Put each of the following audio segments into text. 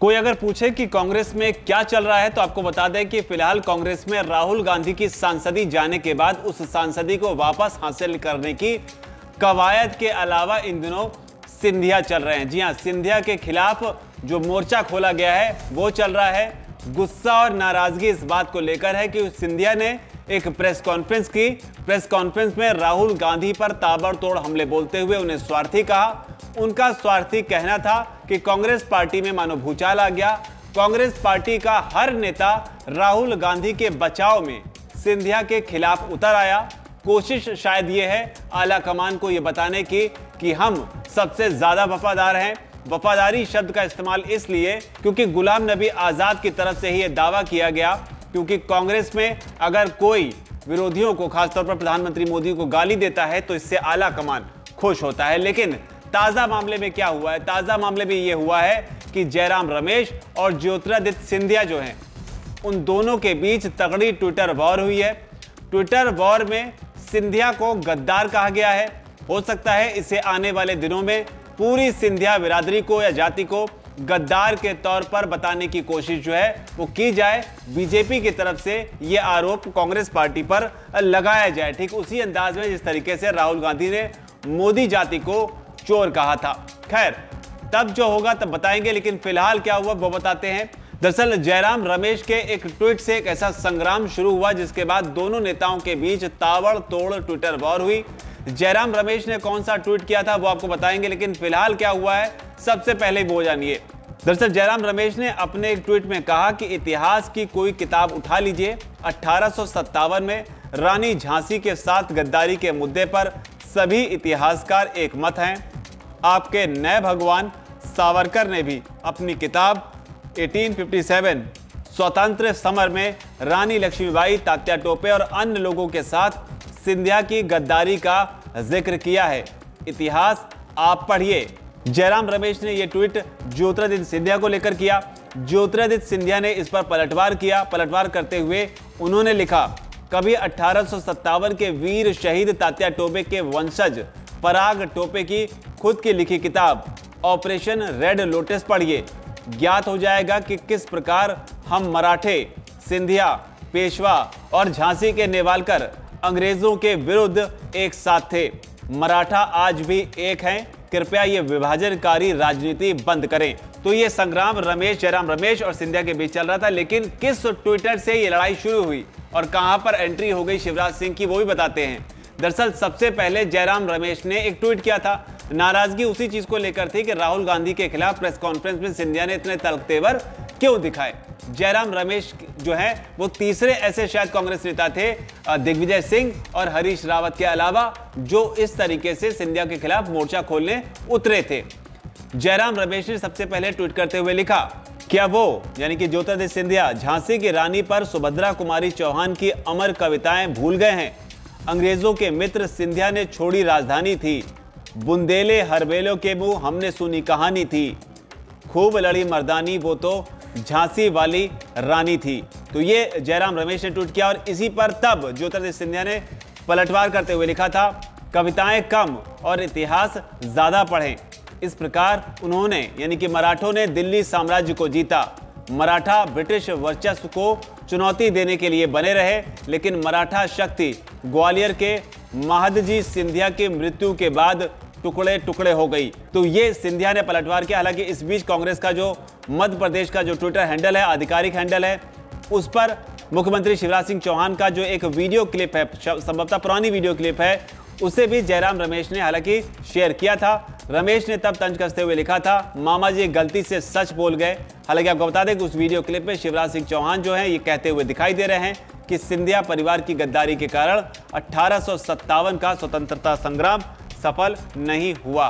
कोई अगर पूछे कि कांग्रेस में क्या चल रहा है तो आपको बता दें कि फिलहाल कांग्रेस में राहुल गांधी की सांसदी जाने के बाद उस सांसदी को वापस हासिल करने की कवायद के अलावा इन दिनों सिंधिया चल रहे हैं। जी हां, सिंधिया के खिलाफ जो मोर्चा खोला गया है वो चल रहा है। गुस्सा और नाराजगी इस बात को लेकर है कि सिंधिया ने एक प्रेस कॉन्फ्रेंस की। प्रेस कॉन्फ्रेंस में राहुल गांधी पर ताबड़तोड़ हमले बोलते हुए उन्हें स्वार्थी कहा। उनका स्वार्थी कहना था कि कांग्रेस पार्टी में मानो भूचाल आ गया। कांग्रेस पार्टी का हर नेता राहुल गांधी के बचाव में सिंधिया के खिलाफ उतर आया। कोशिश शायद ये है आला कमान को ये बताने की कि हम सबसे ज्यादा वफादार हैं। वफादारी शब्द का इस्तेमाल इसलिए क्योंकि गुलाम नबी आजाद की तरफ से ही यह दावा किया गया, क्योंकि कांग्रेस में अगर कोई विरोधियों को, खासतौर पर प्रधानमंत्री मोदी को गाली देता है तो इससे आला कमान खुश होता है। लेकिन ताजा मामले में क्या हुआ है? ताजा मामले में यह हुआ है कि जयराम रमेश और ज्योतिरादित्य सिंधिया जो हैं, उन दोनों के बीच तगड़ी ट्विटर वॉर हुई है। ट्विटर वॉर में सिंधिया को गद्दार कहा गया है। हो सकता है इसे आने वाले दिनों में पूरी सिंधिया बिरादरी को या जाति को गद्दार के तौर पर बताने की कोशिश जो है वो की जाए। बीजेपी की तरफ से ये आरोप कांग्रेस पार्टी पर लगाया जाए, ठीक उसी अंदाज में जिस तरीके से राहुल गांधी ने मोदी जाति को चोर कहा था। खैर, तब जो होगा तब बताएंगे, लेकिन फिलहाल क्या हुआ वो बताते हैं। दरअसल जयराम रमेश के एक ट्वीट से एक ऐसा संग्राम शुरू हुआ जिसके बाद दोनों नेताओं के बीच ताबड़तोड़ ट्विटर वॉर हुई। जयराम रमेश ने कौन सा ट्वीट किया था वो आपको बताएंगे, लेकिन फिलहाल क्या हुआ है सबसे पहले वो जानिए। दरअसल जयराम रमेश ने अपने एक ट्वीट में कहा कि इतिहास की कोई किताब उठा लीजिए। 1857 में रानी झांसी के साथ गद्दारी के मुद्दे पर सभी इतिहासकार एक मत हैं। आपके नए भगवान सावरकर ने भी अपनी किताब 1857 स्वतंत्र समर में रानी लक्ष्मीबाई, तात्या टोपे और अन्य लोगों के साथ सिंधिया की गद्दारी का जिक्र किया है। इतिहास आप पढ़िए। जयराम रमेश ने यह ट्वीट ज्योतिरादित्य सिंधिया को लेकर किया। ज्योतिरादित्य सिंधिया ने इस पर पलटवार किया। पलटवार करते हुए उन्होंने लिखा, कभी 1857 के वीर शहीद तात्या टोपे के वंशज पराग टोपे की खुद की लिखी किताब ऑपरेशन रेड लोटस पढ़िए। ज्ञात हो जाएगा कि किस प्रकार हम मराठे, सिंधिया, पेशवा और झांसी के नेवालकर अंग्रेजों के विरुद्ध एक साथ थे। मराठा आज भी एक हैं। कृपया ये विभाजनकारी राजनीति बंद करें। तो ये संग्राम जयराम रमेश और सिंधिया के बीच चल रहा था, लेकिन किस ट्विटर से ये लड़ाई शुरू हुई और कहां पर एंट्री हो गई शिवराज सिंह की, वो भी बताते हैं। दरअसल सबसे पहले जयराम रमेश ने एक ट्वीट किया था। नाराजगी उसी चीज को लेकर थी कि राहुल गांधी के खिलाफ प्रेस कॉन्फ्रेंस में सिंधिया ने इतने तल्ख तेवर क्यों दिखाए। जयराम रमेश जो है वो तीसरे ऐसे शायद कांग्रेस नेता थे दिग्विजय सिंह और हरीश रावत के अलावा जो इस तरीके से सिंधिया के खिलाफ मोर्चा खोलने उतरे थे। जयराम रमेश ने सबसे पहले ट्वीट करते हुए लिखा, क्या वो यानी कि ज्योतिरादित्य सिंधिया झांसी की रानी पर सुभद्रा कुमारी चौहान की अमर कविताएं भूल गए हैं? अंग्रेजों के मित्र सिंधिया ने छोड़ी राजधानी थी। बुंदेले हरबेलों के मुंह हमने सुनी कहानी थी। खूब लड़ी मर्दानी वो तो झांसी वाली रानी थी। तो ये जयराम रमेश ने ट्वीट किया और इसी पर तब ज्योतिरादित्य सिंधिया ने पलटवार करते हुए लिखा था, कविताएं कम और इतिहास ज्यादा पढ़ें। इस प्रकार उन्होंने यानी कि मराठों ने दिल्ली साम्राज्य को जीता। मराठा ब्रिटिश वर्चस्व को चुनौती देने के लिए बने रहे, लेकिन मराठा शक्ति ग्वालियर के महादजी सिंधिया की मृत्यु के बाद टुकड़े टुकड़े हो गई। तो ये सिंधिया ने पलटवार किया। हालांकि इस बीच कांग्रेस का जो मध्य प्रदेश का जो ट्विटर हैंडल है, आधिकारिक हैंडल है, उस पर मुख्यमंत्री शिवराज सिंह चौहान का जो एक वीडियो क्लिप है, संभवतः पुरानी वीडियो क्लिप है, उसे भी जयराम रमेश ने हालांकि शेयर किया था। रमेश ने तब तंज कसते हुए लिखा था, मामा जी गलती से सच बोल गए। हालांकि आपको बता दें कि उस वीडियो क्लिप में शिवराज सिंह चौहान जो है ये कहते हुए दिखाई दे रहे हैं कि सिंधिया परिवार की गद्दारी के कारण 1857 का स्वतंत्रता संग्राम सफल नहीं हुआ।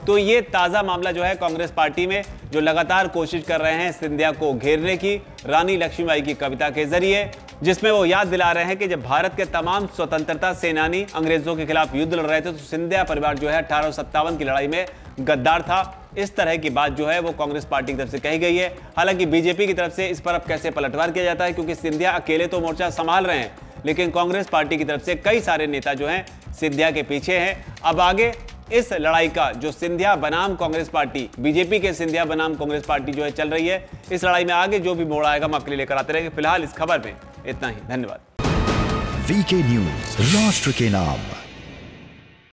तो ये ताजा मामला जो है कांग्रेस पार्टी में जो लगातार कोशिश कर रहे हैं सिंधिया को घेरने की रानी लक्ष्मीबाई की कविता के जरिए, जिसमें वो याद दिला रहे हैं कि जब भारत के तमाम स्वतंत्रता सेनानी अंग्रेजों के खिलाफ युद्ध लड़ रहे थे तो सिंधिया परिवार जो है 1857 की लड़ाई में गद्दार था। इस तरह की बात जो है वो कांग्रेस पार्टी की तरफ से कही गई है। हालांकि बीजेपी की तरफ से इस पर अब कैसे पलटवार किया जाता है, क्योंकि सिंधिया अकेले तो मोर्चा संभाल रहे हैं, लेकिन कांग्रेस पार्टी की तरफ से कई सारे नेता जो हैं सिंधिया के पीछे हैं। अब आगे इस लड़ाई का जो सिंधिया बनाम कांग्रेस पार्टी, बीजेपी के सिंधिया बनाम कांग्रेस पार्टी जो है चल रही है, इस लड़ाई में आगे जो भी मोड़ आएगा हम आपके लिए लेकर आते रहेंगे। फिलहाल इस खबर में इतना ही। धन्यवाद। वीके न्यूज, राष्ट्र के नाम।